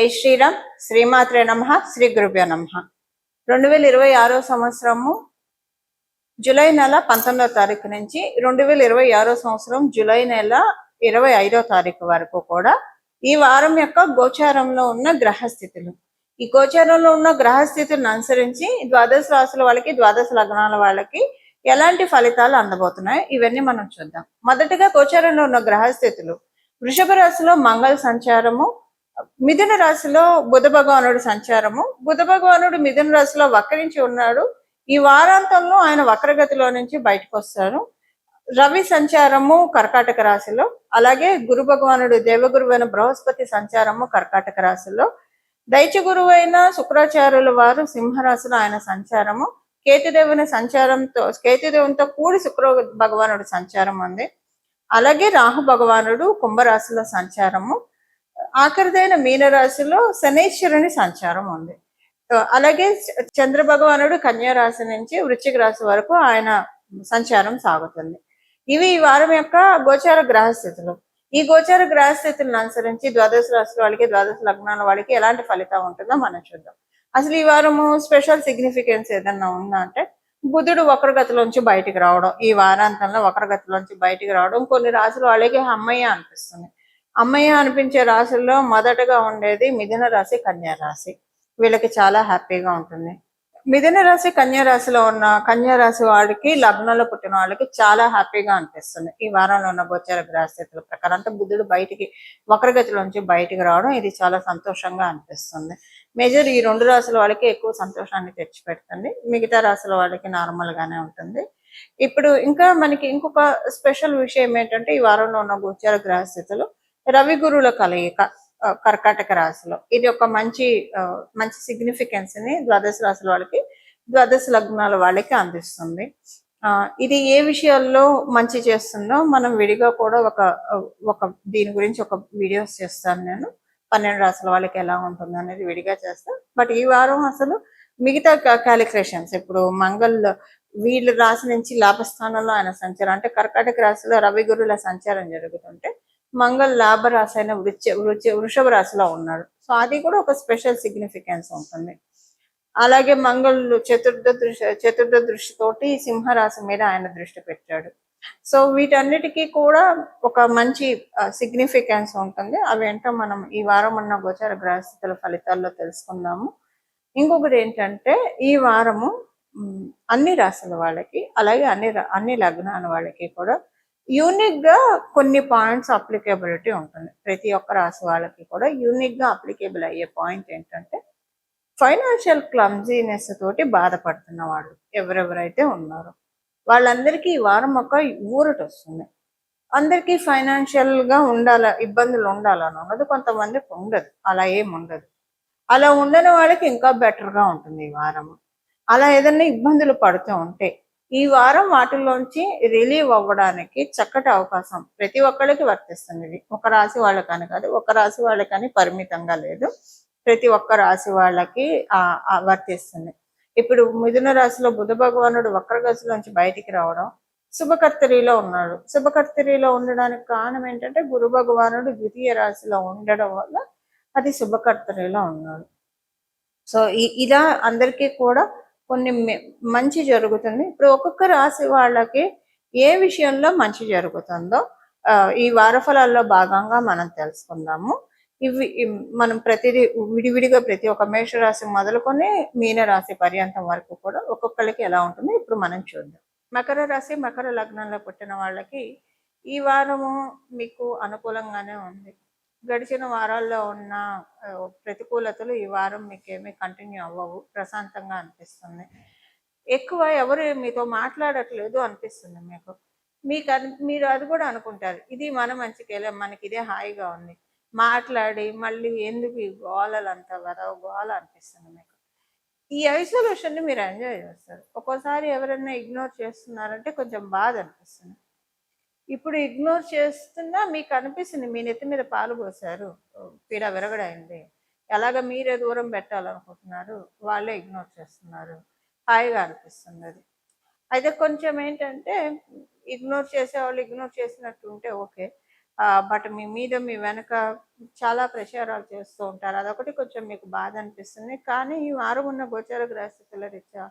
జై శ్రీరామ్. శ్రీమాత్రే నమః. శ్రీ గురుభ్యో నమః. 2026 సంవత్సరము జూలై నెల 19వ తారీఖు నుంచి 2026 సంవత్సరం జూలై నెల 25వ తారీఖు వరకు కూడా ఈ వారం యొక్క గోచారంలో ఉన్న గ్రహస్థితులు, ఈ గోచారంలో ఉన్న గ్రహస్థితులను అనుసరించి ద్వాదశ రాశుల వాళ్ళకి, ద్వాదశ లగ్నాల వాళ్ళకి ఎలాంటి ఫలితాలు అందబోతున్నాయి ఇవన్నీ మనం చూద్దాం. మొదటగా గోచారంలో ఉన్న గ్రహస్థితులు: వృషభ రాశిలో మంగళ సంచారము, మిథున రాశిలో బుధ భగవానుడు సంచారము. బుధ భగవానుడు మిథున రాశిలో వక్రించి ఉన్నాడు. ఈ వారాంతంలో ఆయన వక్రగతిలో నుంచి బయటకు వస్తారు. రవి సంచారము కర్కాటక రాశిలో, అలాగే గురు భగవానుడు దేవగురువైన బృహస్పతి సంచారము కర్కాటక రాశిలో, దైత్య గురువైన శుక్రాచార్యుల వారు సింహరాశిలో ఆయన సంచారము, కేతుదేవునితో కూడి శుక్ర భగవానుడు సంచారం ఉంది. అలాగే రాహు భగవానుడు కుంభరాశిలో సంచారము, ఆఖరిదైన మీనరాశిలో శనైశ్వరుని సంచారం ఉంది. అలాగే చంద్ర భగవానుడు కన్యా రాశి నుంచి వృశ్చిక రాశి వరకు ఆయన సంచారం సాగుతుంది. ఇవి ఈ వారం యొక్క గోచార గ్రహస్థితులు. ఈ గోచార గ్రహస్థితులను అనుసరించి ద్వాదశ రాశుల వాళ్ళకి, ద్వాదశ లగ్నాల వాళ్ళకి ఎలాంటి ఫలితం ఉంటుందో మనం చూద్దాం. అసలు ఈ వారము స్పెషల్ సిగ్నిఫికెన్స్ ఏదన్నా ఉందా అంటే, బుధుడు వక్రగతిలోంచి బయటికి రావడం, ఈ వారాంతంలో వక్రగతిలోంచి బయటికి రావడం కొన్ని రాశుల వాళ్ళకి అమ్మయ్య అనిపిస్తుంది. అమ్మయ్య అనిపించే రాశుల్లో మొదటగా ఉండేది మిథున రాశి, కన్యా రాశి. వీళ్ళకి చాలా హ్యాపీగా ఉంటుంది. మిథున రాశి, కన్యా రాశిలో ఉన్న కన్యా రాశి వాళ్ళకి, లగ్నంలో పుట్టిన వాళ్ళకి చాలా హ్యాపీగా అనిపిస్తుంది. ఈ వారంలో ఉన్న గోచార గ్రహస్థితుల ప్రకారం అంతా బుధుడు బయటికి వక్రగతిలోంచి బయటికి రావడం ఇది చాలా సంతోషంగా అనిపిస్తుంది. మేజర్ ఈ రెండు రాశుల వాళ్ళకి ఎక్కువ సంతోషాన్ని తెచ్చిపెడుతుంది. మిగతా రాశుల వాళ్ళకి నార్మల్ గానే ఉంటుంది. ఇప్పుడు ఇంకా మనకి ఇంకొక స్పెషల్ విషయం ఏంటంటే, ఈ వారంలో ఉన్న గోచార గ్రహస్థితులు రవి గురువుల కలయిక కర్కాటక రాశిలో. ఇది ఒక మంచి సిగ్నిఫికెన్స్ ని ద్వాదశ రాశుల వాళ్ళకి, ద్వాదశ లగ్నాల వాళ్ళకి అందిస్తుంది. ఇది ఏ విషయాల్లో మంచి చేస్తుందో మనం విడిగా కూడా ఒక దీని గురించి ఒక వీడియోస్ చేస్తాను నేను. 12 రాశుల వాళ్ళకి ఎలా ఉంటుంది అనేది విడిగా చేస్తాను. బట్ ఈ వారం అసలు మిగతా క్యాలిక్యులేషన్స్, ఇప్పుడు వీళ్ళ రాశి నుంచి లాభస్థానంలో ఆయన సంచారం, అంటే కర్కాటక రాశిలో రవి గురువుల సంచారం జరుగుతుంటే మంగళ లాభ రాశి అయిన వృషభ రాశిలో ఉన్నాడు. సో అది కూడా ఒక స్పెషల్ సిగ్నిఫికెన్స్ ఉంటుంది. అలాగే మంగళుడు చతుర్థ దృష్టితోటి సింహరాశి మీద ఆయన దృష్టి పెట్టాడు. సో వీటన్నిటికీ కూడా ఒక మంచి సిగ్నిఫికెన్స్ ఉంటుంది. అవేంటో మనం ఈ వారం ఉన్న గోచార గ్రహస్థితుల ఫలితాల్లో తెలుసుకుందాము. ఇంకొకటి ఏంటంటే, ఈ వారము అన్ని రాశుల వాళ్ళకి, అలాగే అన్ని లగ్నాల వాళ్ళకి కూడా యూనిక్ గా కొన్ని పాయింట్స్ అప్లికేబిలిటీ ఉంటుంది. ప్రతి ఒక్క రాశి వాళ్ళకి కూడా యూనిక్ గా అప్లికేబుల్ అయ్యే పాయింట్ ఏంటంటే, ఫైనాన్షియల్ క్లమ్జీనెస్ తోటి బాధపడుతున్న వాళ్ళు ఎవరెవరైతే ఉన్నారో వాళ్ళందరికీ ఈ వారం ఒక ఊరట వస్తుంది. అందరికీ ఫైనాన్షియల్ గా ఇబ్బందులు ఉండాలని ఉన్నది, కొంతమందికి ఉండదు. అలా ఏమి ఉండదు. అలా ఉండని వాళ్ళకి ఇంకా బెటర్ గా ఉంటుంది ఈ వారము. అలా ఏదైనా ఇబ్బందులు పడుతూ ఉంటే ఈ వారం వాటిలోంచి రిలీవ్ అవ్వడానికి చక్కటి అవకాశం ప్రతి ఒక్కరికి వర్తిస్తుంది. ఇది ఒక రాశి వాళ్ళకని కాదు, ఒక రాశి వాళ్ళకని పరిమితంగా లేదు, ప్రతి ఒక్క రాశి వాళ్ళకి వర్తిస్తుంది. ఇప్పుడు మిథున రాశిలో బుధ భగవానుడు వక్రగతిలోంచి బయటికి రావడం, శుభకర్తరిలో ఉన్నాడు. శుభకర్తరిలో ఉండడానికి కారణం ఏంటంటే, గురు భగవానుడు ద్వితీయ రాశిలో ఉండడం వల్ల అది శుభకర్తరిలో ఉన్నాడు. సో ఇలా అందరికీ కూడా కొన్ని మంచి జరుగుతుంది. ఇప్పుడు ఒక్కొక్క రాశి వాళ్ళకి ఏ విషయంలో మంచి జరుగుతుందో ఈ వారఫలాల్లో భాగంగా మనం తెలుసుకుందాము. ఇవి మనం ప్రతిదీ విడివిడిగా ప్రతి ఒక్క మేషరాశి మొదలుకొని మీనరాశి పర్యంతం వరకు కూడా ఒక్కొక్కరికి ఎలా ఉంటుందో ఇప్పుడు మనం చూద్దాం. మకర రాశి, మకర లగ్నంలో పుట్టిన వాళ్ళకి ఈ వారము మీకు అనుకూలంగానే ఉంది. గడిచిన వారాల్లో ఉన్న ప్రతికూలతలు ఈ వారం మీకేమీ కంటిన్యూ అవ్వవు. ప్రశాంతంగా అనిపిస్తుంది. ఎక్కువ ఎవరు మీతో మాట్లాడట్లేదు అనిపిస్తుంది మీకు. మీరు అది కూడా అనుకుంటారు, ఇది మన మంచికేలే, మనకి ఇదే హాయిగా ఉంది. మాట్లాడి మళ్ళీ ఎందుకు ఈ గోలలంతా కదా గోల అనిపిస్తుంది మీకు. ఈ ఐసోలేషన్ని మీరు ఎంజాయ్ చేస్తారు. ఒక్కోసారి ఎవరైనా ఇగ్నోర్ చేస్తున్నారంటే కొంచెం బాధ అనిపిస్తుంది. ఇప్పుడు ఇగ్నోర్ చేస్తున్నా మీకు అనిపిస్తుంది, మీ నెత్తి మీద పాలు పోసారు, పీడ విరగడైంది, ఎలాగ మీరే దూరం పెట్టాలనుకుంటున్నారు, వాళ్ళే ఇగ్నోర్ చేస్తున్నారు, హాయిగా అనిపిస్తుంది అది. అయితే కొంచెం ఏంటంటే, ఇగ్నోర్ చేసేవాళ్ళు ఇగ్నోర్ చేసినట్టు ఉంటే ఓకే. బట్ మీ మీద మీ వెనక చాలా ప్రచారాలు చేస్తూ ఉంటారు. అదొకటి కొంచెం మీకు బాధ అనిపిస్తుంది. కానీ ఈ వారం ఉన్న గోచార గ్రహస్థితుల రీత్యా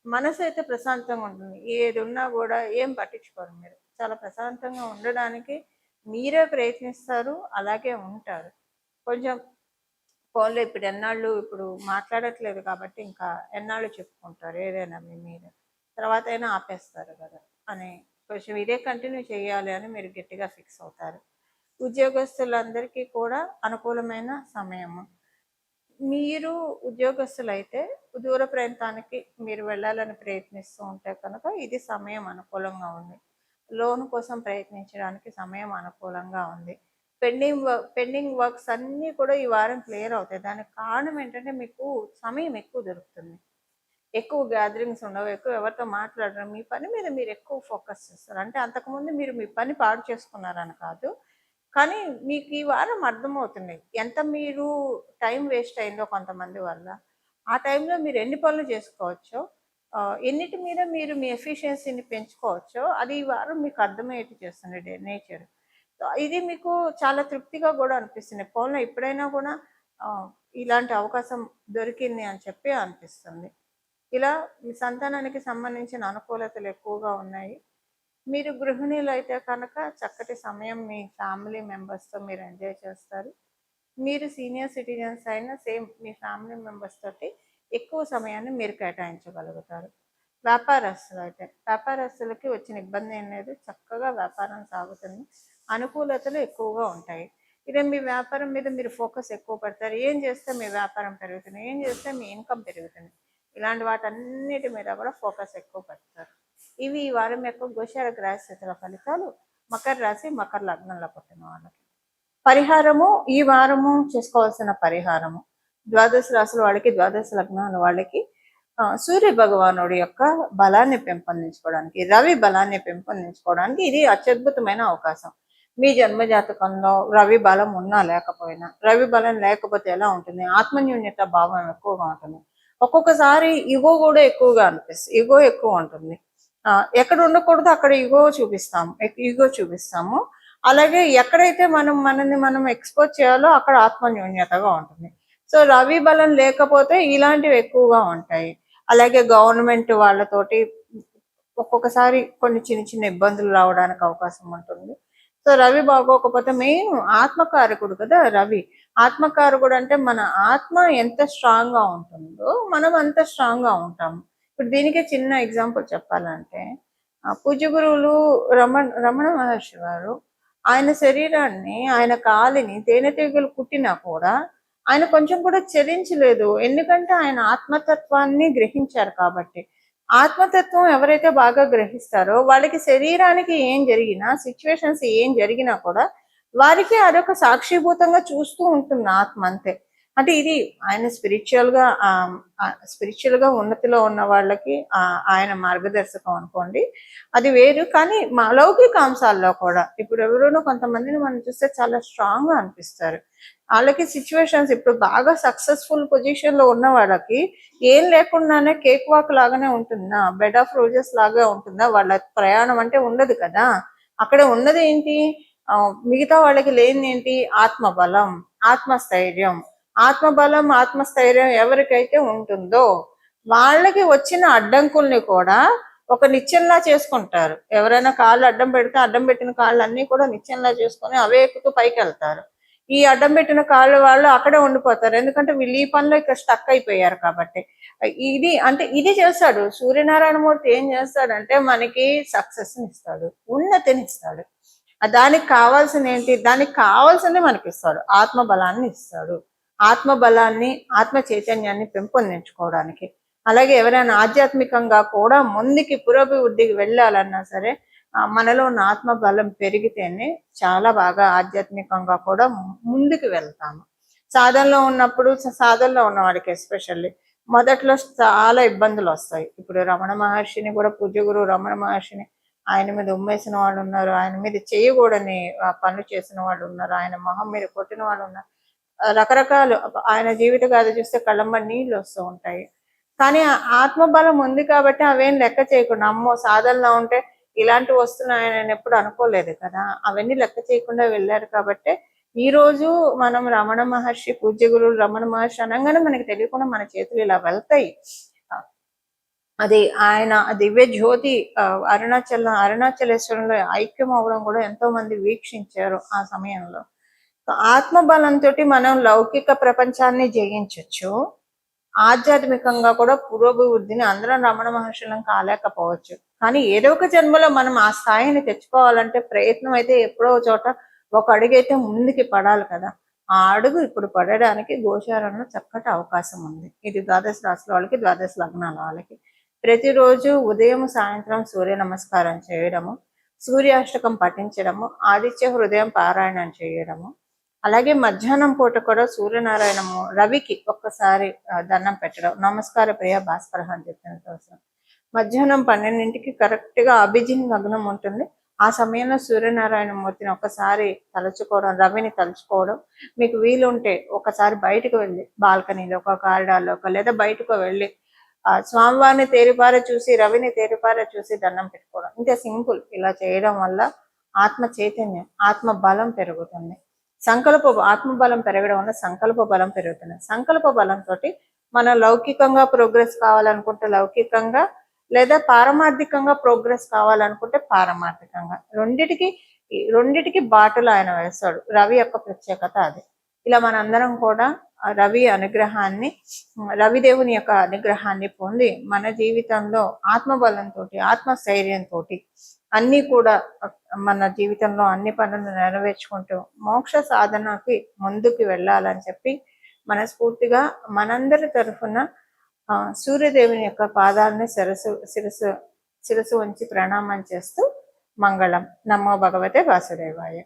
మనసు అయితే ప్రశాంతంగా ఉంటుంది. ఏది ఉన్నా కూడా ఏం పట్టించుకోరు మీరు. చాలా ప్రశాంతంగా ఉండడానికి మీరే ప్రయత్నిస్తారు, అలాగే ఉంటారు. కొంచెం ఫోన్లో ఇప్పుడు మాట్లాడట్లేదు కాబట్టి ఇంకా ఎన్నాళ్ళు చెప్పుకుంటారు ఏదైనా మీ మీద, తర్వాత అయినా ఆపేస్తారు కదా అని కొంచెం ఇదే కంటిన్యూ చేయాలి అని మీరు గట్టిగా ఫిక్స్ అవుతారు. ఉద్యోగస్తులందరికీ కూడా అనుకూలమైన సమయము. మీరు ఉద్యోగస్తులైతే దూర ప్రాంతానికి మీరు వెళ్ళాలని ప్రయత్నిస్తూ ఉంటే కనుక ఇది సమయం అనుకూలంగా ఉంది. లోన్ కోసం ప్రయత్నించడానికి సమయం అనుకూలంగా ఉంది. పెండింగ్ వర్క్స్ అన్నీ కూడా ఈ వారం క్లియర్ అవుతాయి. దానికి కారణం ఏంటంటే మీకు సమయం ఎక్కువ దొరుకుతుంది. ఎక్కువ గ్యాదరింగ్స్ ఉండవు, ఎక్కువ ఎవరితో మాట్లాడరు. మీ పని మీద మీరు ఎక్కువ ఫోకస్ చేస్తారు. అంటే అంతకుముందు మీరు మీ పని పాడు చేసుకున్నారని కాదు, కానీ మీకు ఈ వారం అర్థమవుతుంది ఎంత మీరు టైం వేస్ట్ అయిందో కొంతమంది వల్ల. ఆ టైంలో మీరు ఎన్ని పనులు చేసుకోవచ్చో, ఎన్నిటి మీద మీరు మీ ఎఫిషియన్సీని పెంచుకోవచ్చో అది ఈ వారం మీకు అర్థమయ్యేది చేస్తుంది నేచర్. ఇది మీకు చాలా తృప్తిగా కూడా అనిపిస్తుంది. పోన్లో ఎప్పుడైనా కూడా ఇలాంటి అవకాశం దొరికింది అని చెప్పి అనిపిస్తుంది. ఇలా మీ సంతానానికి సంబంధించిన అనుకూలతలు ఎక్కువగా ఉన్నాయి. మీరు గృహిణీలు అయితే కనుక చక్కటి సమయం మీ ఫ్యామిలీ మెంబర్స్తో మీరు ఎంజాయ్ చేస్తారు. మీరు సీనియర్ సిటిజన్స్ అయినా సేమ్ మీ ఫ్యామిలీ మెంబర్స్ తోటి ఎక్కువ సమయాన్ని మీరు కేటాయించగలుగుతారు. వ్యాపారస్తులకి వచ్చిన ఇబ్బంది అనేది చక్కగా వ్యాపారం సాగుతుంది. అనుకూలతలు ఎక్కువగా ఉంటాయి. ఇదే మీ వ్యాపారం మీద మీరు ఫోకస్ ఎక్కువ పెడతారు. ఏం చేస్తే మీ వ్యాపారం పెరుగుతుంది, ఏం చేస్తే మీ ఇన్కమ్ పెరుగుతుంది, ఇలాంటి వాటన్నిటి మీద కూడా ఫోకస్ ఎక్కువ పెడతారు. ఇవి ఈ వారం యొక్క గోచార గ్రహస్థితుల ఫలితాలు మకర రాశి మకర లగ్నంలో పుట్టిన వాళ్ళకి. పరిహారము, ఈ వారము చేసుకోవాల్సిన పరిహారము ద్వాదశ రాశుల వాళ్ళకి, ద్వాదశ లగ్నాల వాళ్ళకి సూర్య భగవానుడి యొక్క బలాన్ని పెంపొందించుకోవడానికి, రవి బలాన్ని పెంపొందించుకోవడానికి ఇది అత్యద్భుతమైన అవకాశం. మీ జన్మ జాతకంలో రవి బలం ఉన్నా లేకపోయినా, రవి బలం లేకపోతే ఎలా ఉంటుంది, ఆత్మన్యూన్యత భావం ఎక్కువగా ఉంటుంది. ఒక్కొక్కసారి ఇగో కూడా ఎక్కువగా అనిపిస్తుంది, ఇగో ఎక్కువ ఉంటుంది. ఎక్కడ ఉండకూడదు అక్కడ ఈగో చూపిస్తాము. అలాగే ఎక్కడైతే మనం ఎక్స్పోజ్ చేయాలో అక్కడ ఆత్మన్యూన్యతగా ఉంటుంది. సో రవి బలం లేకపోతే ఇలాంటివి ఎక్కువగా ఉంటాయి. అలాగే గవర్నమెంట్ వాళ్ళతోటి ఒక్కొక్కసారి కొన్ని చిన్న చిన్న ఇబ్బందులు రావడానికి అవకాశం ఉంటుంది. సో రవి బాగోకపోతే మెయిన్ ఆత్మకారకుడు కదా రవి. ఆత్మకారకుడు అంటే మన ఆత్మ ఎంత స్ట్రాంగ్ గా ఉంటుందో మనం అంత స్ట్రాంగ్ గా ఉంటాము. ఇప్పుడు దీనికి చిన్న ఎగ్జాంపుల్ చెప్పాలంటే పూజ్య గురువులు రమణ మహర్షి వారు ఆయన శరీరాన్ని, ఆయన కాలిని తేనెటీగలు కుట్టినా కూడా ఆయన కొంచెం కూడా చలించలేదు. ఎందుకంటే ఆయన ఆత్మతత్వాన్ని గ్రహించారు కాబట్టి. ఆత్మతత్వం ఎవరైతే బాగా గ్రహిస్తారో వాళ్ళకి శరీరానికి ఏం జరిగినా, సిచ్యువేషన్స్ ఏం జరిగినా కూడా వారికి అదొక సాక్షిభూతంగా చూస్తూ ఉంటుంది ఆత్మ, అంతే. అంటే ఇది ఆయన స్పిరిచువల్ గా ఉన్నతిలో ఉన్న వాళ్ళకి ఆయన మార్గదర్శకం అనుకోండి, అది వేరు. కానీ మా లౌకిక అంశాల్లో కూడా ఇప్పుడు ఎవరైనా కొంతమందిని మనం చూస్తే చాలా స్ట్రాంగ్ గా అనిపిస్తారు. వాళ్ళకి సిచ్యువేషన్స్ ఇప్పుడు బాగా సక్సెస్ఫుల్ పొజిషన్ లో ఉన్న వాళ్ళకి ఏం లేకుండానే కేక్ వాక్ లాగానే ఉంటుందా, బెడ్ ఆఫ్ రోజెస్ లాగా ఉంటుందా, వాళ్ళ ప్రయాణం అంటే ఉండదు కదా. అక్కడ ఉన్నది ఏంటి, మిగతా వాళ్ళకి లేని ఏంటి, ఆత్మబలం, ఆత్మస్థైర్యం. ఆత్మబలం, ఆత్మస్థైర్యం ఎవరికైతే ఉంటుందో వాళ్ళకి వచ్చిన అడ్డంకుల్ని కూడా ఒక నిత్యంలా చేసుకుంటారు. ఎవరైనా కాళ్ళు అడ్డం పెడితే అడ్డం పెట్టిన కాళ్ళు అన్ని కూడా నిత్యంలా చేసుకొని అవే ఎక్కుతూ పైకి వెళ్తారు. ఈ అడ్డం పెట్టిన కాళ్ళు వాళ్ళు అక్కడే ఉండిపోతారు, ఎందుకంటే వీళ్ళు ఈ పనిలో ఇక్కడ స్టక్ అయిపోయారు కాబట్టి. ఇది చేస్తాడు సూర్యనారాయణమూర్తి. ఏం చేస్తాడంటే మనకి సక్సెస్ని ఇస్తాడు, ఉన్నతిని ఇస్తాడు. దానికి కావాల్సిన ఏంటి, దానికి కావాల్సింది మనకి ఇస్తాడు, ఆత్మబలాన్ని ఇస్తాడు. ఆత్మబలాన్ని, ఆత్మ చైతన్యాన్ని పెంపొందించుకోవడానికి. అలాగే ఎవరైనా ఆధ్యాత్మికంగా కూడా ముందుకి పురోభివృద్ధికి వెళ్ళాలన్నా సరే మనలో ఉన్న ఆత్మబలం పెరిగితేనే చాలా బాగా ఆధ్యాత్మికంగా కూడా ముందుకు వెళ్తాము. సాధనలో ఉన్న వాడికి ఎస్పెషల్లీ మొదట్లో చాలా ఇబ్బందులు వస్తాయి. ఇప్పుడు రమణ మహర్షిని కూడా, పూజ్య గురువు రమణ మహర్షిని ఆయన మీద ఉమ్మేసిన వాళ్ళు ఉన్నారు, ఆయన మీద చేయకూడని పనులు చేసిన వాళ్ళు ఉన్నారు, ఆయన మొహం మీద కొట్టిన వాళ్ళు ఉన్నారు. రకరకాలు ఆయన జీవిత గాథ చూస్తే కళ్ళమ్మ నీళ్ళు వస్తూ ఉంటాయి. కానీ ఆత్మబలం ఉంది కాబట్టి అవేం లెక్క చేయకుండా, అమ్మో సాధనలో ఉంటే ఇలాంటివి వస్తున్నాయని ఆయన ఎప్పుడు అనుకోలేదు కదా. అవన్నీ లెక్క చేయకుండా వెళ్ళారు కాబట్టి ఈ రోజు మనం రమణ మహర్షి, పూజ్య గురువు రమణ మహర్షి అనగానే మనకి తెలియకుండా మన చేతులు ఇలా వెళ్తాయి. అది ఆయన దివ్య జ్యోతి అరుణాచలేశ్వరంలో ఐక్యం అవ్వడం కూడా ఎంతో మంది వీక్షించారు ఆ సమయంలో. ఆత్మబలంతో మనం లౌకిక ప్రపంచాన్ని జయించవచ్చు, ఆధ్యాత్మికంగా కూడా పురోభివృద్ధిని అందరం రమణ మహర్షులను కాలేకపోవచ్చు. కానీ ఏదో ఒక జన్మలో మనం ఆ స్థాయిని తెచ్చుకోవాలంటే ప్రయత్నం అయితే ఎప్పుడో చోట ఒక అడుగు అయితే ముందుకి పడాలి కదా. ఆ అడుగు ఇప్పుడు పడడానికి గోచారంలో చక్కటి అవకాశం ఉంది. ఇది ద్వాదశ రాశుల వాళ్ళకి, ద్వాదశ లగ్నాల వాళ్ళకి. ప్రతిరోజు ఉదయం సాయంత్రం సూర్య నమస్కారం చేయడము, సూర్యాష్టకం పఠించడము, ఆదిత్య హృదయం పారాయణం చేయడము, అలాగే మధ్యాహ్నం పూట కూడా సూర్యనారాయణము రవికి ఒక్కసారి దండం పెట్టడం. నమస్కార ప్రియ భాస్కర అని చెప్పిన కోసం మధ్యాహ్నం 12ంటికి కరెక్ట్ గా అభిజిన్ లగ్నం ఉంటుంది. ఆ సమయంలో సూర్యనారాయణ మూర్తిని ఒకసారి తలుచుకోవడం, రవిని తలుచుకోవడం. మీకు వీలుంటే ఒకసారి బయటకు వెళ్ళి బాల్కనీలో ఒక కారిడార్లో లేదా బయటకు వెళ్ళి స్వామివారిని తేరిపార చూసి, రవిని తేరిపార చూసి దండం పెట్టుకోవడం. ఇంతే సింపుల్. ఇలా చేయడం వల్ల ఆత్మ చైతన్యం, ఆత్మ బలం పెరుగుతుంది. ఆత్మబలం పెరగడం వల్ల సంకల్ప బలం పెరుగుతుంది. సంకల్ప బలంతో మనం లౌకికంగా ప్రోగ్రెస్ కావాలనుకుంటే లౌకికంగా, లేదా పారమార్థికంగా ప్రోగ్రెస్ కావాలనుకుంటే పారమార్థికంగా, రెండిటికి బాటలు ఆయన వేస్తాడు. రవి యొక్క ప్రత్యేకత అది. ఇలా మనందరం కూడా రవిదేవుని యొక్క అనుగ్రహాన్ని పొంది మన జీవితంలో ఆత్మబలంతో, ఆత్మస్థైర్యంతో అన్ని కూడా మన జీవితంలో అన్ని పనులు నెరవేర్చుకుంటూ మోక్ష సాధనకి ముందుకు వెళ్ళాలని చెప్పి మనస్ఫూర్తిగా మనందరి తరఫున సూర్యదేవుని యొక్క పాదాలని శిరసు ఉంచి ప్రణామం చేస్తూ మంగళం. నమో భగవతే వాసుదేవాయ.